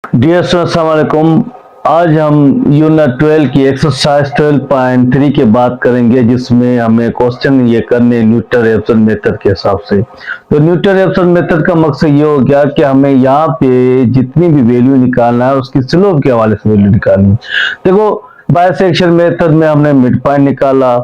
Dear students, अस्सलाम वालेकुम। आज हम यूनिट 12 की एक्सरसाइज 12.3 की बात करेंगे, जिसमें हमें क्वेश्चन ये करने न्यूटन रेफसन मेथड के हिसाब से। तो न्यूटन रेफसन मेथड का मकसद ये हो गया कि हमें यहाँ पे जितनी भी वैल्यू निकालना है उसकी स्लोप के हवाले से वैल्यू निकालनी। देखो, बायसेक्शन मेथड में हमने मिड पॉइंट निकाला,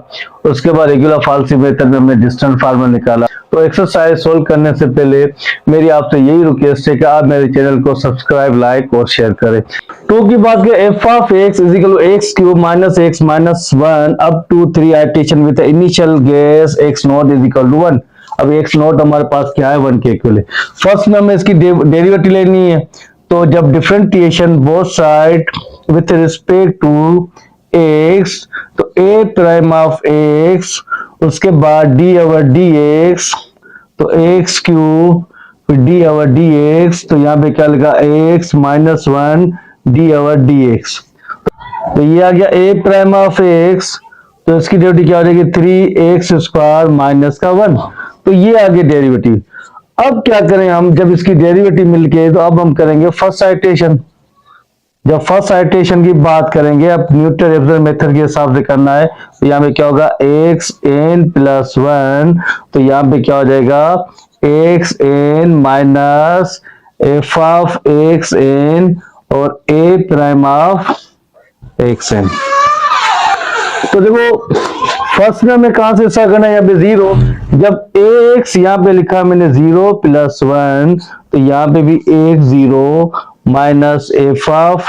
उसके बाद रेगुलर फाल्सी मेथड में हमने डिस्टेंस फार्मूला निकाला। तो एक्सरसाइज सोल्व करने से पहले मेरी आपसे यही रिक्वेस्ट है कि आप मेरे चैनल को सब्सक्राइब, लाइक और शेयर करें। टू की बात करें, f of x is equal to x cube minus x minus 1 up to 3 iteration with initial guess x naught is equal to 1। अब एक्स नॉट हमारे पास क्या है, 1 के इक्वल है। फर्स्ट में हमें इसकी डेरिवेटिव लेनी है। तो जब differentiation both side with respect to x, तो ए प्राइम ऑफ एक्स, उसके बाद डी ओवर डी एक्स, तो एक्स क्यूब फिर डी ओवर डी एक्स, तो यहाँ पे क्या लिखा, x minus 1 d over d x. तो ये आ गया ए प्राइम ऑफ एक्स, तो इसकी डेरिवेटिव क्या हो जाएगी, 3x स्क्वायर माइनस का 1। तो ये आ गया डेरिवेटिव। अब क्या करें हम, जब इसकी डेरिवेटिव मिलके, तो अब हम करेंगे फर्स्ट आइटेशन। जब फर्स्ट आइटेशन की बात करेंगे, अब न्यूटन रेफसन मेथड के हिसाब से करना है। तो यहाँ पे क्या होगा, एक्स एन प्लस 1, तो यहाँ पे क्या हो जाएगा, x n minus f of x n और a prime of x n. तो देखो, फर्स्ट में हमें कहां से स्टार्ट करना है, यहाँ पे 0। जब एक्स यहाँ पे लिखा मैंने 0 प्लस 1, तो यहाँ पे भी x 0 minus f of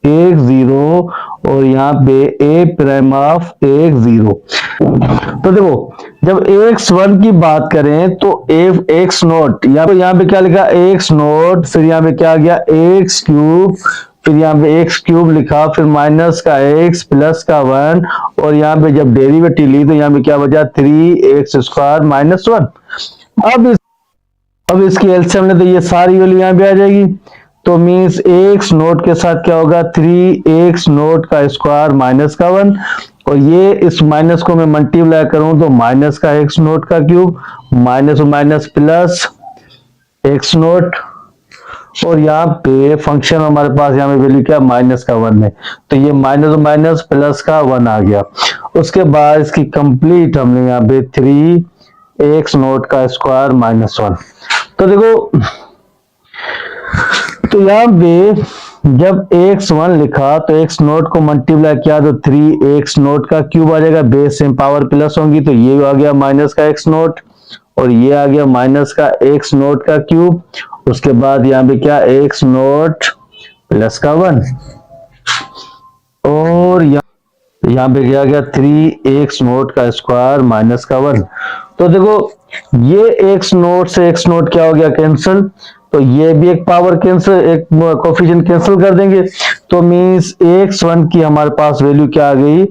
x 0 और यहाँ पे ए प्राइम ऑफ एक्स 0। तो देखो, जब एक्स 1 की बात करें तो एफ एक्स नोट, यहाँ पे क्या लिखा, एक्स नोट, फिर यहाँ पे क्या आ गया, एक्स क्यूब, फिर यहाँ पे एक्स क्यूब लिखा, फिर माइनस का एक्स प्लस का 1, और यहाँ पे जब डेरिवेटिव ली तो यहाँ पे क्या बचा, 3x स्क्वायर माइनस 1। अब इसकी एलसीएम ले तो ये सारी वैल्यू यहाँ पे आ जाएगी। तो मीन्स एक्स नोट के साथ क्या होगा, 3x नोट का स्क्वायर माइनस का 1, और ये इस माइनस को मैं मल्टीप्लाई करूं तो माइनस का एक्स नोट का cube, minus minus plus x note, और यहाँ पे फंक्शन हमारे पास यहाँ पे वैल्यू क्या, माइनस का 1 है, तो ये माइनस माइनस प्लस का 1 आ गया। उसके बाद इसकी कंप्लीट हमने यहाँ पे 3x नोट का स्क्वायर माइनस 1। तो देखो, तो यहाँ पे जब x1 लिखा तो x नोट को मल्टीप्लाई किया तो 3x नोट का क्यूब आ जाएगा, बेस सेम पावर प्लस होंगी, तो ये आ गया माइनस का x नोट, और ये आ गया माइनस का x नोट का क्यूब। उसके बाद यहाँ पे क्या, x नोट प्लस का 1, और यहाँ पे क्या गया, 3x नोट का स्क्वायर माइनस का 1। तो देखो, ये x नोट से x नोट क्या हो गया, कैंसिल, तो ये भी एक पावर कैंसिल, एक कोफिशिएंट कैंसिल कर देंगे। तो मींस x1 की हमारे पास वैल्यू क्या आ गई,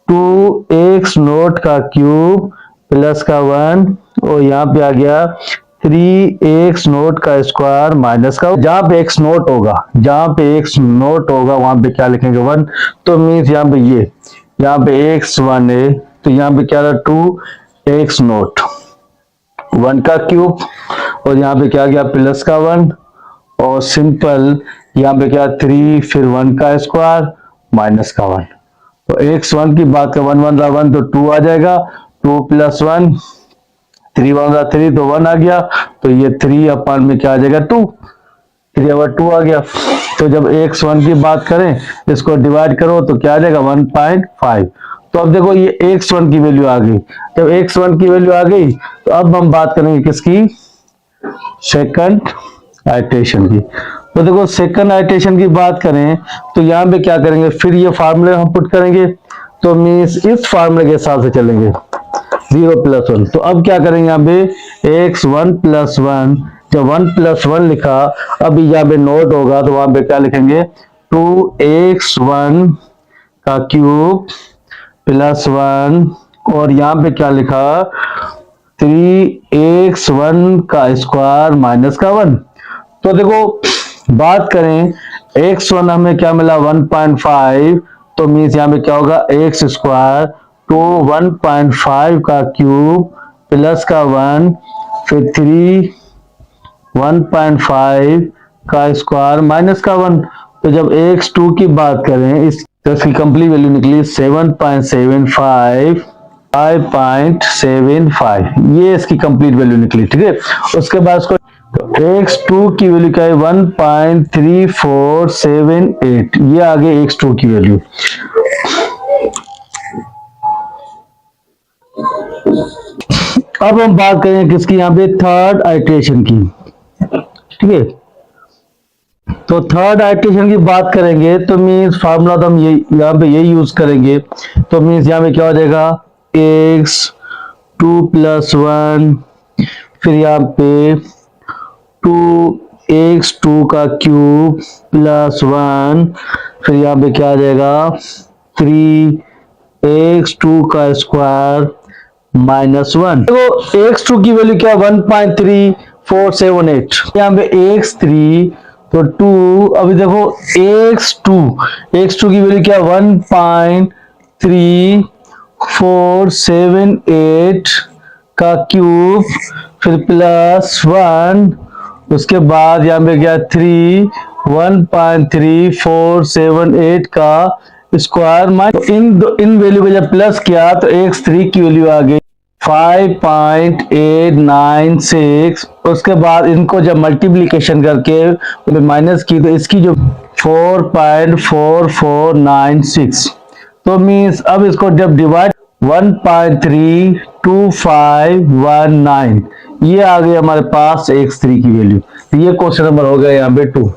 2x नोट का क्यूब प्लस का 1, और यहाँ पे आ गया 3x नोट का स्क्वायर माइनस का, जहां पे x नोट होगा, वहां पे क्या लिखेंगे, 1। तो मीन्स यहाँ पे यहाँ पे x1 है, तो यहाँ पे क्या रहा, 2x नोट 1 का क्यूब, और यहाँ पे क्या गया, प्लस का 1, और सिंपल यहाँ पे क्या, 3 फिर 1 का स्क्वायर माइनस का 1। तो x1 की बात का 1 1 रहा 1, तो 2 आ जाएगा, 2 प्लस 1, 3 1 3, तो 1 आ गया, तो ये 3 अपन में क्या आ जाएगा, 2, 3 ओवर 2 आ गया। तो जब x1 की बात करें, इसको डिवाइड करो तो क्या आ जाएगा, 1.5। तो अब देखो, ये x1 की वैल्यू आ गई। जब x1 की वैल्यू आ गई, तो अब हम बात करेंगे किसकी, सेकंड आइटेशन की। तो देखो, सेकंड आइटेशन की बात करें तो यहाँ पे क्या करेंगे, फिर ये फार्मूले हम पुट करेंगे, तो मीन्स इस फार्मूले के हिसाब से चलेंगे, 0 प्लस 1। तो अब क्या करेंगे, यहाँ पे x1 प्लस 1, जब 1 प्लस 1 लिखा, अब यहाँ पे नोट होगा तो वहां पे क्या लिखेंगे, 2x1 का क्यूब प्लस 1, और यहाँ पे क्या लिखा, 3x1 का स्क्वायर माइनस का 1। तो देखो, बात करें x1 हमें क्या मिला, 1.5, तो मीन्स यहाँ पे क्या होगा, x स्क्वायर, तो 1.5 का क्यूब प्लस का 1, फिर 3 1.5 का स्क्वायर माइनस का 1। तो जब x2 की बात करें इस तो इसकी कंप्लीट वैल्यू निकली 7.75 5.75, ये इसकी कंप्लीट वैल्यू निकली। ठीक है, उसके बाद इसको x2 की वैल्यू क्या है 1.3478, ये आगे x2 की वैल्यू। अब हम बात करें किसकी, यहाँ पे थर्ड आइट्रेशन की। ठीक है, तो थर्ड आइट्रेशन की बात करेंगे तो मीन्स फार्मूला तो हम ये यहाँ पे यही यूज करेंगे। तो मीन्स यहाँ पे क्या हो जाएगा x2 + 1, फिर यहाँ पे 2x2 का क्यूब + 1, फिर यहाँ पे क्या आ जाएगा 3x2 का स्क्वायर -1। देखो x2 की वैल्यू क्या 1.3478, यहाँ पे x3 तो 2, अभी देखो x2 की वैल्यू क्या 1.3478 का क्यूब, फिर +1, उसके बाद यहाँ पे क्या 3 1.3478 का स्क्वायर माइनस, इन वैल्यू को जब प्लस किया तो x3 की वैल्यू आ गई 5.896। उसके बाद इनको जब मल्टीप्लीकेशन करके माइनस की तो इसकी जो 4.4496, तो मीन्स अब इसको जब डिवाइड 1.32519, ये आ गई हमारे पास x3 की वैल्यू। ये क्वेश्चन नंबर हो गया यहाँ पे 2।